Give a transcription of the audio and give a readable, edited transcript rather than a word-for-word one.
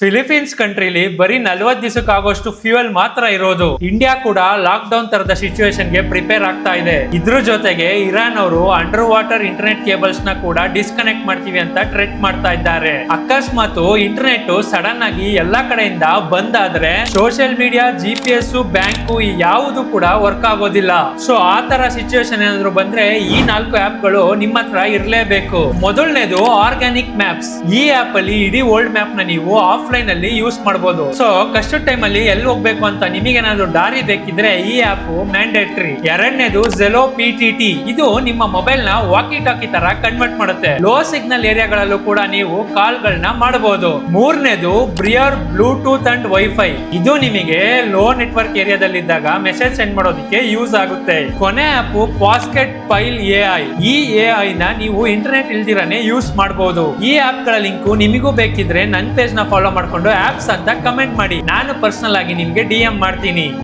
Philippines ಕಂಟ್ರಿಲಿ ಬರೀ 40 ದಿವಸಕ್ಕಾಗೋಷ್ಟು fuel ಮಾತ್ರ ಇರೋದು. ಇಂಡಿಯಾ ಕೂಡ ಲಾಕ್ ಡೌನ್ ತರದ ಸಿಚುವೇಶನ್ ಗೆ ಪ್ರಿಪೇರ್ ಆಗ್ತಾ ಇದೆ. ಇದ್ರ ಜೊತೆಗೆ ಇರಾನ್ ಅವರು ಅಂಡರ್ ವಾಟರ್ ಇಂಟರ್ನೆಟ್ ಕೇಬಲ್ಸ್ ನ ಕೂಡ ಡಿಸ್ಕನೆಕ್ಟ್ ಮಾಡ್ತೀವಿ ಅಂತ ಥ್ರೆಟ್ ಮಾಡ್ತಾ ಇದ್ದಾರೆ. ಅಕಸ್ಮಾತ್ ಇಂಟರ್ನೆಟ್ ಸಡನ್ ಆಗಿ ಎಲ್ಲಾ ಕಡೆಯಿಂದ ಬಂದ್ ಆದ್ರೆ ಸೋಷಿಯಲ್ ಮೀಡಿಯಾ, GPS, ಬ್ಯಾಂಕು ಯಾವುದು ಕೂಡ ವರ್ಕ್ ಆಗೋದಿಲ್ಲ. ಸೊ ಆ ತರ ಸಿಚುವೇಶನ್ ಏನಾದ್ರು ಬಂದ್ರೆ ಈ 4 ಆಪ್ ಗಳು ನಿಮ್ಮ ಹತ್ರ ಇರಲೇಬೇಕು. ಮೊದಲನೇದು ಆರ್ಗ್ಯಾನಿಕ್ ಮ್ಯಾಪ್ಸ್. ಈ ಆಪ್ ಅಲ್ಲಿ ಇಡೀ ವರ್ಲ್ಡ್ ಮ್ಯಾಪ್ ನ ನೀವು ಆಫ್ಲೈನ್ ಅಲ್ಲಿ ಯೂಸ್ ಮಾಡಬಹುದು. ಸೊ ಕಷ್ಟ ಟೈಮ್ ಅಲ್ಲಿ ಎಲ್ಲಿ ಹೋಗ್ಬೇಕು ಅಂತ ನಿಮಗೇನಾದ್ರೂ ದಾರಿ ಬೇಕಿದ್ರೆ ಈ ಆಪ್ ಮ್ಯಾಂಡೇಟರಿ. ಎರಡನೇದು ಝೆಲೋ PTT. ಇದು ನಿಮ್ಮ ಮೊಬೈಲ್ ನ ವಾಕಿ ಟಾಕಿ ತರ ಕನ್ವರ್ಟ್ ಮಾಡುತ್ತೆ. ಲೋ ಸಿಗ್ನಲ್ ಏರಿಯಾಗಳಲ್ಲೂ ಕೂಡ ನೀವು ಕಾಲ್ ಗಳನ್ನ ಮಾಡಬಹುದು. ಮೂರನೇದು ಬ್ರಿಯರ್ ಬ್ಲೂಟೂತ್ ಅಂಡ್ ವೈಫೈ. ಇದು ನಿಮಗೆ ಲೋ ನೆಟ್ವರ್ಕ್ ಏರಿಯಾದಲ್ಲಿ ಇದ್ದಾಗ ಮೆಸೇಜ್ ಸೆಂಡ್ ಮಾಡೋದಕ್ಕೆ ಯೂಸ್ ಆಗುತ್ತೆ. ಕೊನೆ ಆಪ್ ಪಾಸ್ಕೆಟ್ ಫೈಲ್ AI. ಈ AI ನ ನೀವು ಇಂಟರ್ನೆಟ್ ಇಲ್ದಿರಾನೆ ಯೂಸ್ ಮಾಡಬಹುದು. ಈ ಆಪ್ ಗಳ ಲಿಂಕ್ ನಿಮಗೂ ಬೇಕಿದ್ರೆ ನನ್ನ ಪೇಜ್ ನ ಫಾಲೋ ಮಾಡ್ಕೊಂಡು ಆಪ್ಸ್ ಅಂತ ಕಮೆಂಟ್ ಮಾಡಿ. ನಾನು ಪರ್ಸನಲ್ ಆಗಿ ನಿಮ್ಗೆ DM ಮಾಡ್ತೀನಿ.